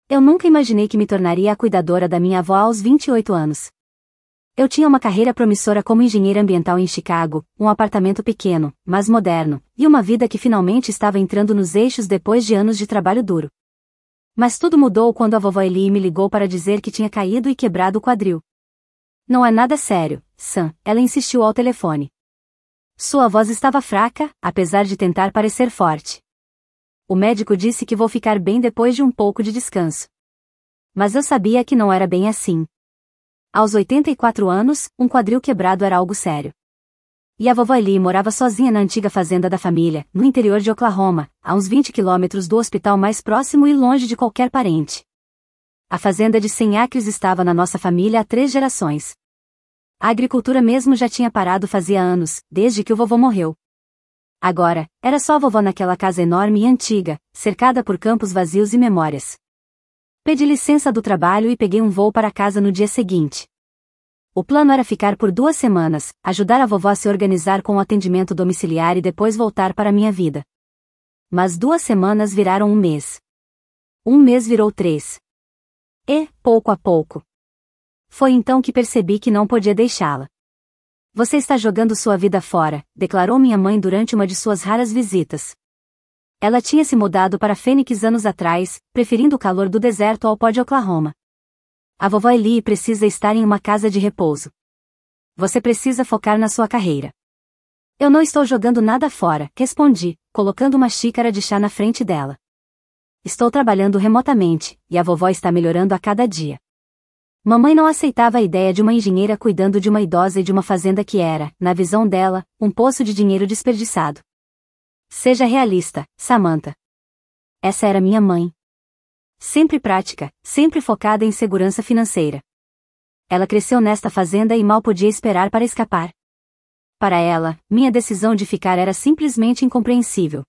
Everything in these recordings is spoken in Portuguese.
Eu nunca imaginei que me tornaria a cuidadora da minha avó aos 28 anos. Eu tinha uma carreira promissora como engenheira ambiental em Chicago, um apartamento pequeno, mas moderno, e uma vida que finalmente estava entrando nos eixos depois de anos de trabalho duro. Mas tudo mudou quando a vovó Eli me ligou para dizer que tinha caído e quebrado o quadril. Não é nada sério, Sam, ela insistiu ao telefone. Sua voz estava fraca, apesar de tentar parecer forte. O médico disse que vou ficar bem depois de um pouco de descanso. Mas eu sabia que não era bem assim. Aos 84 anos, um quadril quebrado era algo sério. E a vovó Eli morava sozinha na antiga fazenda da família, no interior de Oklahoma, a uns 20 quilômetros do hospital mais próximo e longe de qualquer parente. A fazenda de 100 acres estava na nossa família há 3 gerações. A agricultura mesmo já tinha parado fazia anos, desde que o vovô morreu. Agora, era só a vovó naquela casa enorme e antiga, cercada por campos vazios e memórias. Pedi licença do trabalho e peguei um voo para casa no dia seguinte. O plano era ficar por 2 semanas, ajudar a vovó a se organizar com o atendimento domiciliar e depois voltar para minha vida. Mas 2 semanas viraram 1 mês. 1 mês virou 3. E, pouco a pouco. Foi então que percebi que não podia deixá-la. Você está jogando sua vida fora, declarou minha mãe durante uma de suas raras visitas. Ela tinha se mudado para Phoenix anos atrás, preferindo o calor do deserto ao pó de Oklahoma. A vovó Eli precisa estar em uma casa de repouso. Você precisa focar na sua carreira. Eu não estou jogando nada fora, respondi, colocando uma xícara de chá na frente dela. Estou trabalhando remotamente, e a vovó está melhorando a cada dia. Mamãe não aceitava a ideia de uma engenheira cuidando de uma idosa e de uma fazenda que era, na visão dela, um poço de dinheiro desperdiçado. Seja realista, Samantha. Essa era minha mãe. Sempre prática, sempre focada em segurança financeira. Ela cresceu nesta fazenda e mal podia esperar para escapar. Para ela, minha decisão de ficar era simplesmente incompreensível.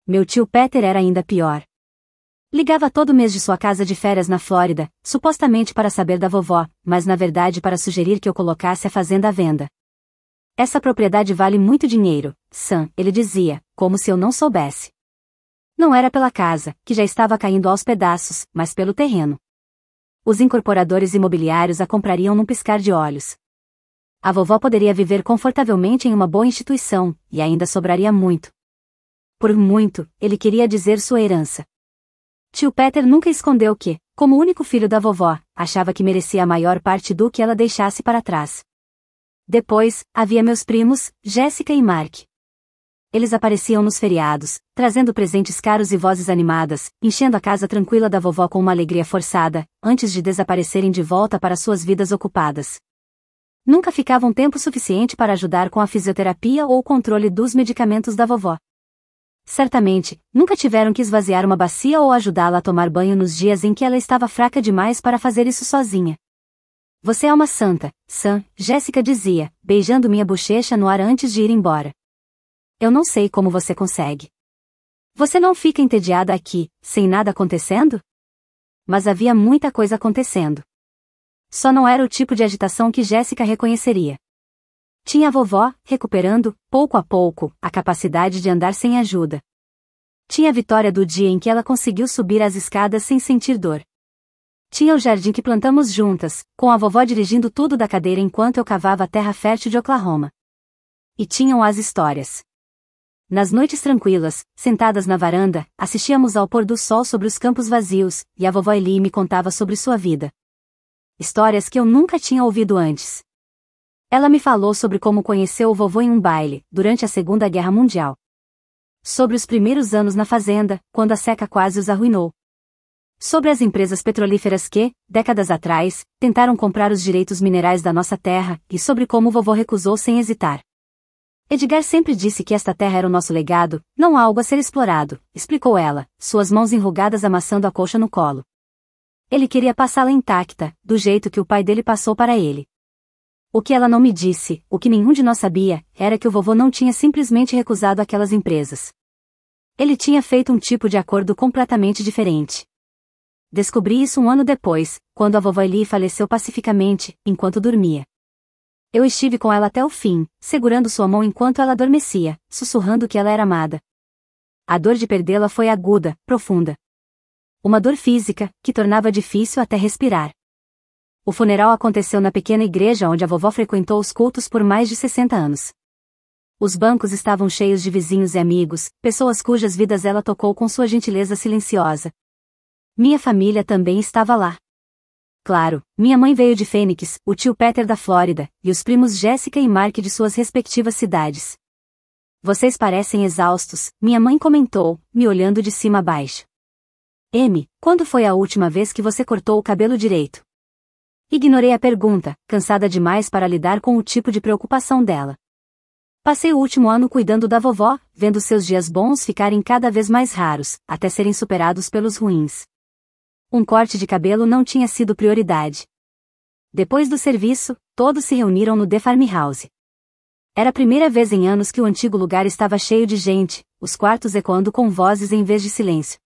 Meu tio Peter era ainda pior. Ligava todo mês de sua casa de férias na Flórida, supostamente para saber da vovó, mas na verdade para sugerir que eu colocasse a fazenda à venda. Essa propriedade vale muito dinheiro, Sam, ele dizia, como se eu não soubesse. Não era pela casa, que já estava caindo aos pedaços, mas pelo terreno. Os incorporadores imobiliários a comprariam num piscar de olhos. A vovó poderia viver confortavelmente em uma boa instituição, e ainda sobraria muito. Por muito, ele queria dizer sua herança. Tio Peter nunca escondeu que, como único filho da vovó, achava que merecia a maior parte do que ela deixasse para trás. Depois, havia meus primos, Jéssica e Mark. Eles apareciam nos feriados, trazendo presentes caros e vozes animadas, enchendo a casa tranquila da vovó com uma alegria forçada, antes de desaparecerem de volta para suas vidas ocupadas. Nunca ficavam tempo suficiente para ajudar com a fisioterapia ou o controle dos medicamentos da vovó. Certamente, nunca tiveram que esvaziar uma bacia ou ajudá-la a tomar banho nos dias em que ela estava fraca demais para fazer isso sozinha. Você é uma santa, Sam, Jéssica dizia, beijando minha bochecha no ar antes de ir embora. Eu não sei como você consegue. Você não fica entediada aqui, sem nada acontecendo? Mas havia muita coisa acontecendo. Só não era o tipo de agitação que Jéssica reconheceria. Tinha a vovó, recuperando, pouco a pouco, a capacidade de andar sem ajuda. Tinha a vitória do dia em que ela conseguiu subir as escadas sem sentir dor. Tinha o jardim que plantamos juntas, com a vovó dirigindo tudo da cadeira enquanto eu cavava a terra fértil de Oklahoma. E tinham as histórias. Nas noites tranquilas, sentadas na varanda, assistíamos ao pôr do sol sobre os campos vazios, e a vovó Eli me contava sobre sua vida. Histórias que eu nunca tinha ouvido antes. Ela me falou sobre como conheceu o vovô em um baile, durante a Segunda Guerra Mundial. Sobre os primeiros anos na fazenda, quando a seca quase os arruinou. Sobre as empresas petrolíferas que, décadas atrás, tentaram comprar os direitos minerais da nossa terra, e sobre como o vovô recusou sem hesitar. Edgar sempre disse que esta terra era o nosso legado, não algo a ser explorado, explicou ela, suas mãos enrugadas amassando a colcha no colo. Ele queria passá-la intacta, do jeito que o pai dele passou para ele. O que ela não me disse, o que nenhum de nós sabia, era que o vovô não tinha simplesmente recusado aquelas empresas. Ele tinha feito um tipo de acordo completamente diferente. Descobri isso 1 ano depois, quando a vovó Eli faleceu pacificamente, enquanto dormia. Eu estive com ela até o fim, segurando sua mão enquanto ela adormecia, sussurrando que ela era amada. A dor de perdê-la foi aguda, profunda. uma dor física, que tornava difícil até respirar. O funeral aconteceu na pequena igreja onde a vovó frequentou os cultos por mais de 60 anos. Os bancos estavam cheios de vizinhos e amigos, pessoas cujas vidas ela tocou com sua gentileza silenciosa. Minha família também estava lá. Claro, minha mãe veio de Phoenix, o tio Peter da Flórida, e os primos Jessica e Mark de suas respectivas cidades. Vocês parecem exaustos, minha mãe comentou, me olhando de cima a baixo. Amy, quando foi a última vez que você cortou o cabelo direito? Ignorei a pergunta, cansada demais para lidar com o tipo de preocupação dela. Passei o último ano cuidando da vovó, vendo seus dias bons ficarem cada vez mais raros, até serem superados pelos ruins. Um corte de cabelo não tinha sido prioridade. Depois do serviço, todos se reuniram no The Farmhouse. Era a primeira vez em anos que o antigo lugar estava cheio de gente, os quartos ecoando com vozes em vez de silêncio.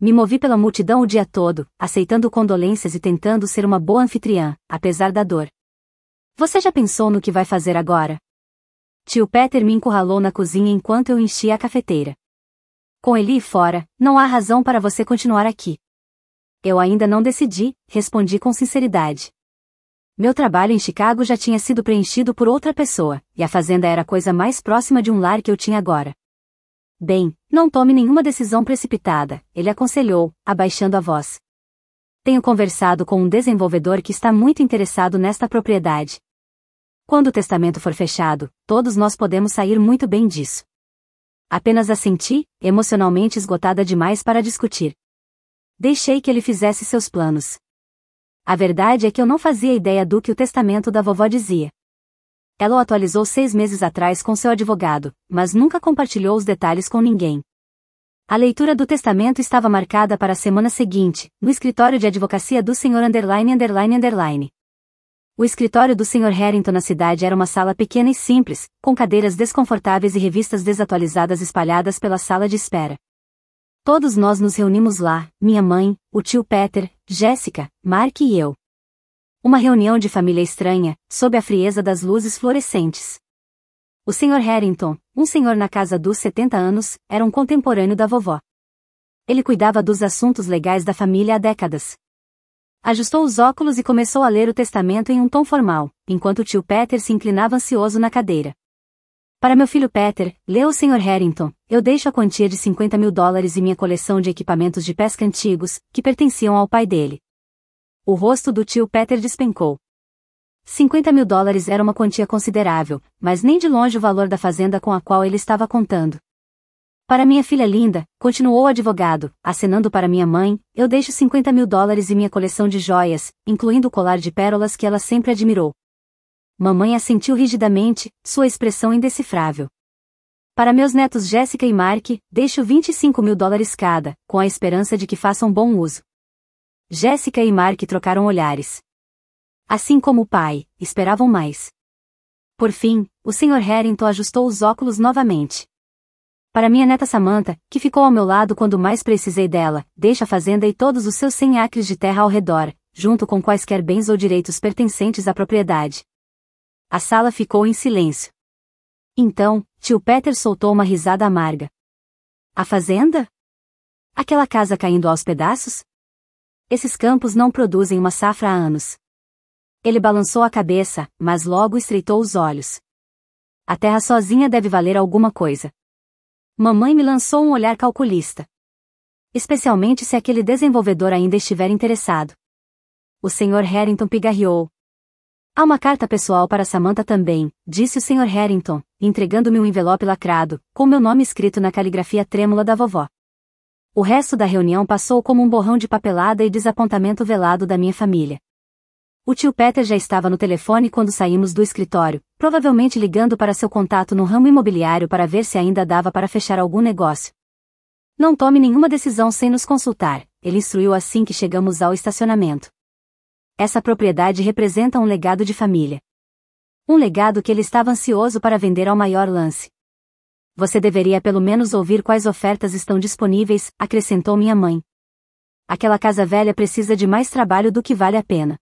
Me movi pela multidão o dia todo, aceitando condolências e tentando ser uma boa anfitriã, apesar da dor. Você já pensou no que vai fazer agora? Tio Peter me encurralou na cozinha enquanto eu enchia a cafeteira. Com Eli fora, não há razão para você continuar aqui. Eu ainda não decidi, respondi com sinceridade. Meu trabalho em Chicago já tinha sido preenchido por outra pessoa, e a fazenda era a coisa mais próxima de um lar que eu tinha agora. Bem, não tome nenhuma decisão precipitada, ele aconselhou, abaixando a voz. Tenho conversado com um desenvolvedor que está muito interessado nesta propriedade. Quando o testamento for fechado, todos nós podemos sair muito bem disso. Apenas assenti, emocionalmente esgotada demais para discutir. Deixei que ele fizesse seus planos. A verdade é que eu não fazia ideia do que o testamento da vovó dizia. Ela o atualizou 6 meses atrás com seu advogado, mas nunca compartilhou os detalhes com ninguém. A leitura do testamento estava marcada para a semana seguinte, no escritório de advocacia do Sr. ____. O escritório do Sr. Harrington na cidade era uma sala pequena e simples, com cadeiras desconfortáveis e revistas desatualizadas espalhadas pela sala de espera. Todos nós nos reunimos lá, minha mãe, o tio Peter, Jessica, Mark e eu. Uma reunião de família estranha, sob a frieza das luzes fluorescentes. O Sr. Harrington, um senhor na casa dos 70 anos, era um contemporâneo da vovó. Ele cuidava dos assuntos legais da família há décadas. Ajustou os óculos e começou a ler o testamento em um tom formal, enquanto o tio Peter se inclinava ansioso na cadeira. Para meu filho Peter, leu o Sr. Harrington, eu deixo a quantia de $50.000 e minha coleção de equipamentos de pesca antigos, que pertenciam ao pai dele. O rosto do tio Peter despencou. $50.000 era uma quantia considerável, mas nem de longe o valor da fazenda com a qual ele estava contando. Para minha filha linda, continuou o advogado, acenando para minha mãe, eu deixo $50.000 e minha coleção de joias, incluindo o colar de pérolas que ela sempre admirou. Mamãe assentiu rigidamente, sua expressão indecifrável. Para meus netos Jessica e Mark, deixo $25.000 cada, com a esperança de que façam bom uso. Jessica e Mark trocaram olhares. Assim como o pai, esperavam mais. Por fim, o Sr. Harrington ajustou os óculos novamente. Para minha neta Samantha, que ficou ao meu lado quando mais precisei dela, deixo a fazenda e todos os seus 100 acres de terra ao redor, junto com quaisquer bens ou direitos pertencentes à propriedade. A sala ficou em silêncio. Então, tio Peter soltou uma risada amarga. A fazenda? Aquela casa caindo aos pedaços? Esses campos não produzem uma safra há anos. Ele balançou a cabeça, mas logo estreitou os olhos. A terra sozinha deve valer alguma coisa. Mamãe me lançou um olhar calculista. Especialmente se aquele desenvolvedor ainda estiver interessado. O Sr. Harrington pigarreou. Há uma carta pessoal para Samantha também, disse o Sr. Harrington, entregando-me um envelope lacrado, com meu nome escrito na caligrafia trêmula da vovó. O resto da reunião passou como um borrão de papelada e desapontamento velado da minha família. O tio Peter já estava no telefone quando saímos do escritório, provavelmente ligando para seu contato no ramo imobiliário para ver se ainda dava para fechar algum negócio. Não tome nenhuma decisão sem nos consultar, ele instruiu assim que chegamos ao estacionamento. Essa propriedade representa um legado de família. Um legado que ele estava ansioso para vender ao maior lance. Você deveria pelo menos ouvir quais ofertas estão disponíveis, acrescentou minha mãe. Aquela casa velha precisa de mais trabalho do que vale a pena.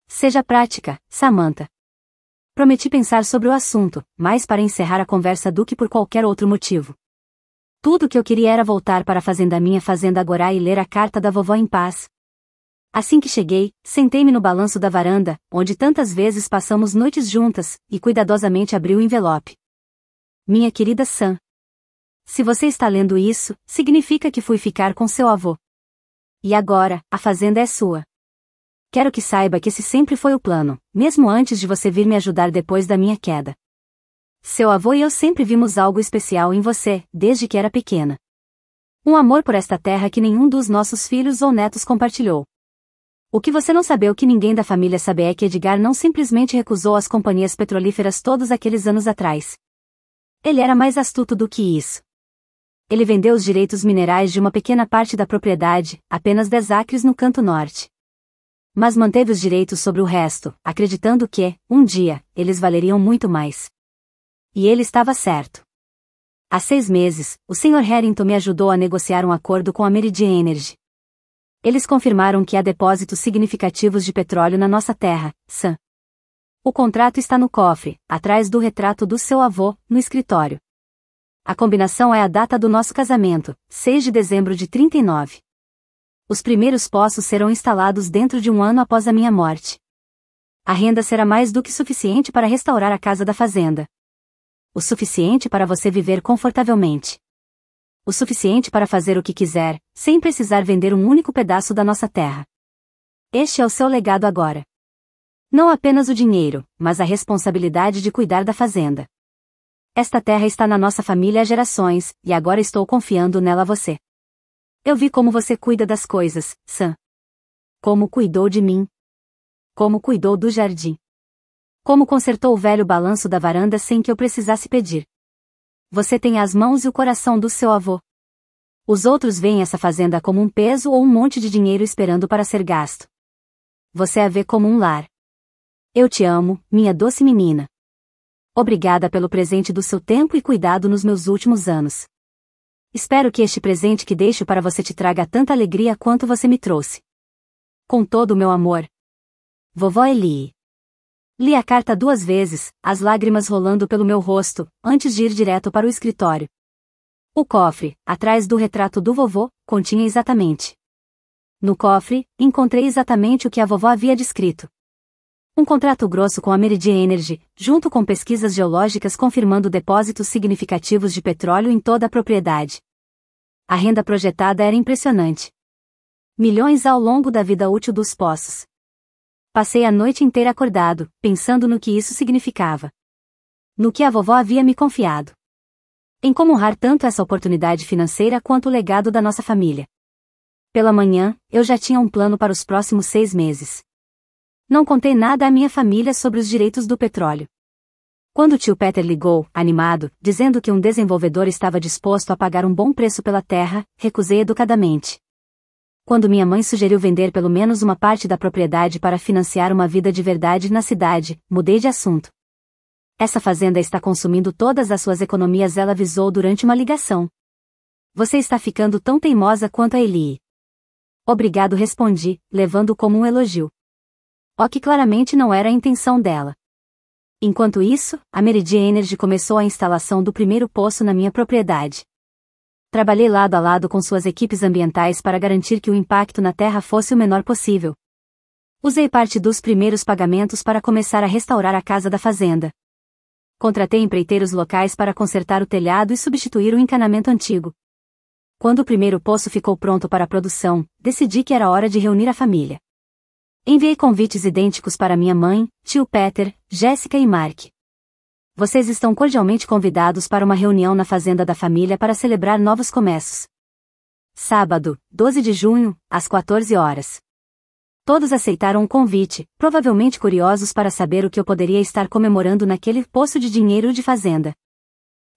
Seja prática, Samantha. Prometi pensar sobre o assunto, mais para encerrar a conversa do que por qualquer outro motivo. Tudo o que eu queria era voltar para a fazenda, minha fazenda agora, e ler a carta da vovó em paz. Assim que cheguei, sentei-me no balanço da varanda, onde tantas vezes passamos noites juntas, e cuidadosamente abri o envelope. Minha querida Sam. Se você está lendo isso, significa que fui ficar com seu avô. E agora, a fazenda é sua. Quero que saiba que esse sempre foi o plano, mesmo antes de você vir me ajudar depois da minha queda. Seu avô e eu sempre vimos algo especial em você, desde que era pequena. Um amor por esta terra que nenhum dos nossos filhos ou netos compartilhou. O que você não sabe, o que ninguém da família sabe, é que Edgar não simplesmente recusou as companhias petrolíferas todos aqueles anos atrás. Ele era mais astuto do que isso. Ele vendeu os direitos minerais de uma pequena parte da propriedade, apenas 10 acres no canto norte. Mas manteve os direitos sobre o resto, acreditando que, um dia, eles valeriam muito mais. E ele estava certo. Há 6 meses, o Sr. Harrington me ajudou a negociar um acordo com a Meridian Energy. Eles confirmaram que há depósitos significativos de petróleo na nossa terra, Sam. O contrato está no cofre, atrás do retrato do seu avô, no escritório. A combinação é a data do nosso casamento, 6 de dezembro de 39. Os primeiros poços serão instalados dentro de 1 ano após a minha morte. A renda será mais do que suficiente para restaurar a casa da fazenda. O suficiente para você viver confortavelmente. O suficiente para fazer o que quiser, sem precisar vender um único pedaço da nossa terra. Este é o seu legado agora. Não apenas o dinheiro, mas a responsabilidade de cuidar da fazenda. Esta terra está na nossa família há gerações, e agora estou confiando nela a você. Eu vi como você cuida das coisas, Sam. Como cuidou de mim. Como cuidou do jardim. Como consertou o velho balanço da varanda sem que eu precisasse pedir. Você tem as mãos e o coração do seu avô. Os outros veem essa fazenda como um peso ou um monte de dinheiro esperando para ser gasto. Você a vê como um lar. Eu te amo, minha doce menina. Obrigada pelo presente do seu tempo e cuidado nos meus últimos anos. Espero que este presente que deixo para você te traga tanta alegria quanto você me trouxe. Com todo o meu amor. Vovó Ellie. Li a carta 2 vezes, as lágrimas rolando pelo meu rosto, antes de ir direto para o escritório. O cofre, atrás do retrato do vovô, continha exatamente. No cofre, encontrei exatamente o que a vovó havia descrito. Um contrato grosso com a Meridian Energy, junto com pesquisas geológicas confirmando depósitos significativos de petróleo em toda a propriedade. A renda projetada era impressionante. Milhões ao longo da vida útil dos poços. Passei a noite inteira acordado, pensando no que isso significava. No que a vovó havia me confiado. Em como honrar tanto essa oportunidade financeira quanto o legado da nossa família. Pela manhã, eu já tinha um plano para os próximos 6 meses. Não contei nada à minha família sobre os direitos do petróleo. Quando o tio Peter ligou, animado, dizendo que um desenvolvedor estava disposto a pagar um bom preço pela terra, recusei educadamente. Quando minha mãe sugeriu vender pelo menos uma parte da propriedade para financiar uma vida de verdade na cidade, mudei de assunto. Essa fazenda está consumindo todas as suas economias, ela avisou durante uma ligação. Você está ficando tão teimosa quanto a Ellie. Obrigado, respondi, levando como um elogio. O que claramente não era a intenção dela. Enquanto isso, a Meridian Energy começou a instalação do primeiro poço na minha propriedade. Trabalhei lado a lado com suas equipes ambientais para garantir que o impacto na terra fosse o menor possível. Usei parte dos primeiros pagamentos para começar a restaurar a casa da fazenda. Contratei empreiteiros locais para consertar o telhado e substituir o encanamento antigo. Quando o primeiro poço ficou pronto para a produção, decidi que era hora de reunir a família. Enviei convites idênticos para minha mãe, tio Peter, Jéssica e Mark. Vocês estão cordialmente convidados para uma reunião na fazenda da família para celebrar novos começos. Sábado, 12 de junho, às 14 horas. Todos aceitaram o convite, provavelmente curiosos para saber o que eu poderia estar comemorando naquele poço de dinheiro de fazenda.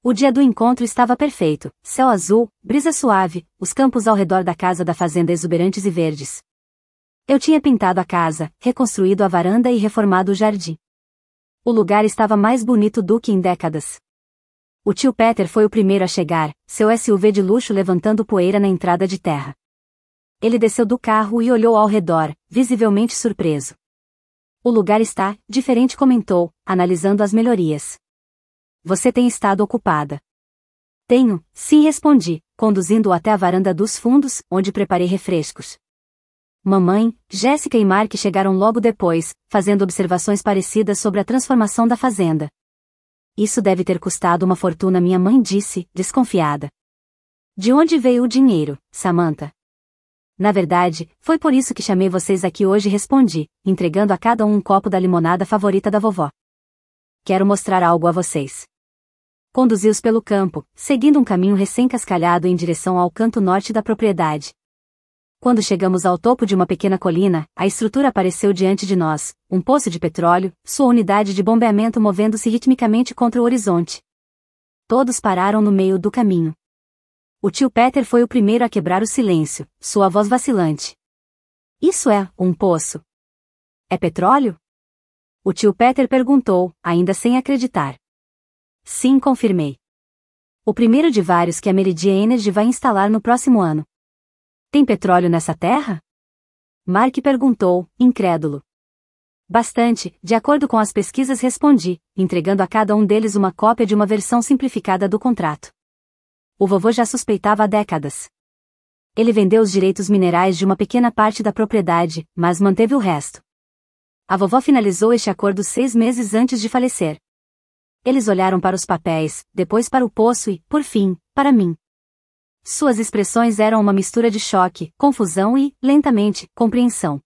O dia do encontro estava perfeito, céu azul, brisa suave, os campos ao redor da casa da fazenda exuberantes e verdes. Eu tinha pintado a casa, reconstruído a varanda e reformado o jardim. O lugar estava mais bonito do que em décadas. O tio Peter foi o primeiro a chegar, seu SUV de luxo levantando poeira na entrada de terra. Ele desceu do carro e olhou ao redor, visivelmente surpreso. O lugar está diferente, comentou, analisando as melhorias. Você tem estado ocupada. Tenho, sim, respondi, conduzindo-o até a varanda dos fundos, onde preparei refrescos. Mamãe, Jéssica e Mark chegaram logo depois, fazendo observações parecidas sobre a transformação da fazenda. Isso deve ter custado uma fortuna, minha mãe disse, desconfiada. De onde veio o dinheiro, Samantha? Na verdade, foi por isso que chamei vocês aqui hoje, respondi, entregando a cada um copo da limonada favorita da vovó. Quero mostrar algo a vocês. Conduzi-os pelo campo, seguindo um caminho recém-cascalhado em direção ao canto norte da propriedade. Quando chegamos ao topo de uma pequena colina, a estrutura apareceu diante de nós, um poço de petróleo, sua unidade de bombeamento movendo-se ritmicamente contra o horizonte. Todos pararam no meio do caminho. O tio Peter foi o primeiro a quebrar o silêncio, sua voz vacilante. Isso é um poço? É petróleo? O tio Peter perguntou, ainda sem acreditar. Sim, confirmei. O primeiro de vários que a Meridian Energy vai instalar no próximo ano. Tem petróleo nessa terra? Mark perguntou, incrédulo. Bastante, de acordo com as pesquisas, respondi, entregando a cada um deles uma cópia de uma versão simplificada do contrato. O vovô já suspeitava há décadas. Ele vendeu os direitos minerais de uma pequena parte da propriedade, mas manteve o resto. A vovó finalizou este acordo 6 meses antes de falecer. Eles olharam para os papéis, depois para o poço e, por fim, para mim. Suas expressões eram uma mistura de choque, confusão e, lentamente, compreensão.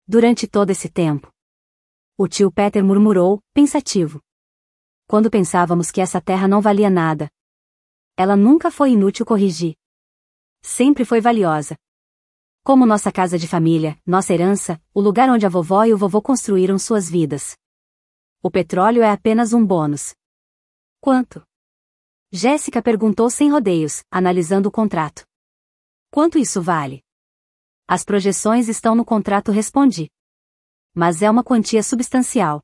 Durante todo esse tempo. O tio Peter murmurou, pensativo. Quando pensávamos que essa terra não valia nada. Ela nunca foi inútil, corrigi. Sempre foi valiosa. Como nossa casa de família, nossa herança, o lugar onde a vovó e o vovô construíram suas vidas. O petróleo é apenas um bônus. Quanto? Jéssica perguntou sem rodeios, analisando o contrato. Quanto isso vale? As projeções estão no contrato, respondi. Mas é uma quantia substancial.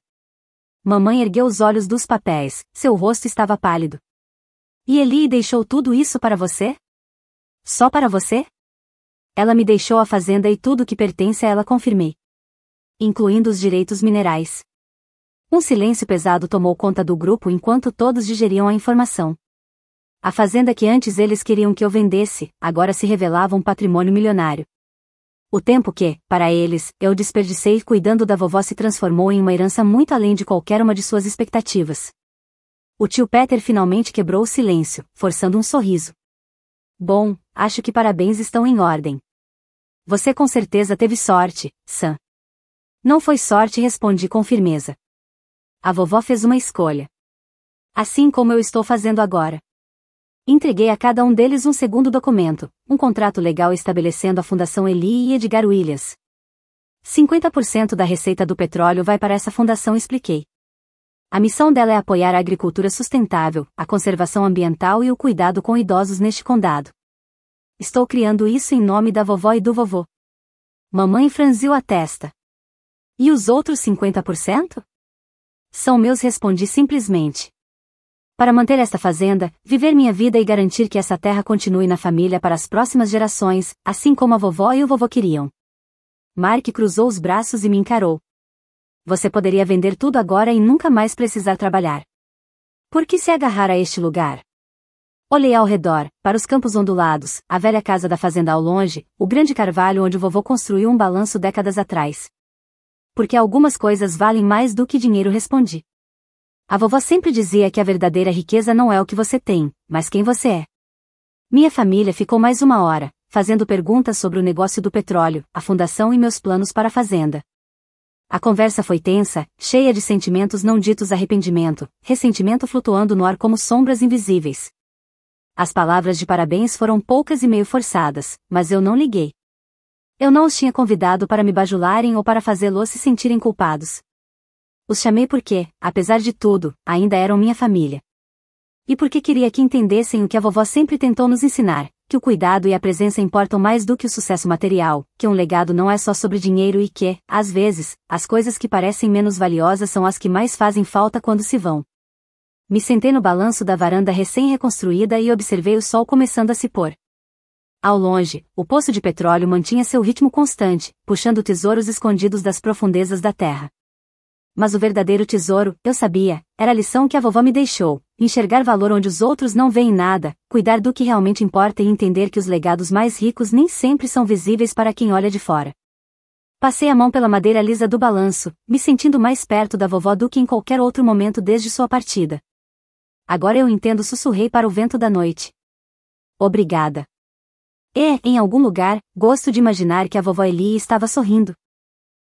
Mamãe ergueu os olhos dos papéis, seu rosto estava pálido. E Eli deixou tudo isso para você? Só para você? Ela me deixou a fazenda e tudo que pertence a ela, confirmei. Incluindo os direitos minerais. Um silêncio pesado tomou conta do grupo enquanto todos digeriam a informação. A fazenda que antes eles queriam que eu vendesse, agora se revelava um patrimônio milionário. O tempo que, para eles, eu desperdicei cuidando da vovó se transformou em uma herança muito além de qualquer uma de suas expectativas. O tio Peter finalmente quebrou o silêncio, forçando um sorriso. Bom, acho que parabéns estão em ordem. Você com certeza teve sorte, Sam. Não foi sorte, respondi com firmeza. A vovó fez uma escolha. Assim como eu estou fazendo agora. Entreguei a cada um deles um segundo documento, um contrato legal estabelecendo a Fundação Eli e Edgar Williams. 50% da receita do petróleo vai para essa fundação, expliquei. A missão dela é apoiar a agricultura sustentável, a conservação ambiental e o cuidado com idosos neste condado. Estou criando isso em nome da vovó e do vovô. Mamãe franziu a testa. E os outros 50%? São meus, respondi simplesmente. Para manter esta fazenda, viver minha vida e garantir que essa terra continue na família para as próximas gerações, assim como a vovó e o vovô queriam. Mark cruzou os braços e me encarou. Você poderia vender tudo agora e nunca mais precisar trabalhar. Por que se agarrar a este lugar? Olhei ao redor, para os campos ondulados, a velha casa da fazenda ao longe, o grande carvalho onde o vovô construiu um balanço décadas atrás. Porque algumas coisas valem mais do que dinheiro, respondi. A vovó sempre dizia que a verdadeira riqueza não é o que você tem, mas quem você é. Minha família ficou mais uma hora, fazendo perguntas sobre o negócio do petróleo, a fundação e meus planos para a fazenda. A conversa foi tensa, cheia de sentimentos não ditos, arrependimento, ressentimento flutuando no ar como sombras invisíveis. As palavras de parabéns foram poucas e meio forçadas, mas eu não liguei. Eu não os tinha convidado para me bajularem ou para fazê-los se sentirem culpados. Os chamei porque, apesar de tudo, ainda eram minha família. E porque queria que entendessem o que a vovó sempre tentou nos ensinar, que o cuidado e a presença importam mais do que o sucesso material, que um legado não é só sobre dinheiro e que, às vezes, as coisas que parecem menos valiosas são as que mais fazem falta quando se vão. Me sentei no balanço da varanda recém-reconstruída e observei o sol começando a se pôr. Ao longe, o poço de petróleo mantinha seu ritmo constante, puxando tesouros escondidos das profundezas da terra. Mas o verdadeiro tesouro, eu sabia, era a lição que a vovó me deixou: enxergar valor onde os outros não veem nada, cuidar do que realmente importa e entender que os legados mais ricos nem sempre são visíveis para quem olha de fora. Passei a mão pela madeira lisa do balanço, me sentindo mais perto da vovó do que em qualquer outro momento desde sua partida. Agora eu entendo, sussurrei para o vento da noite. Obrigada. E, em algum lugar, gosto de imaginar que a vovó Eli estava sorrindo.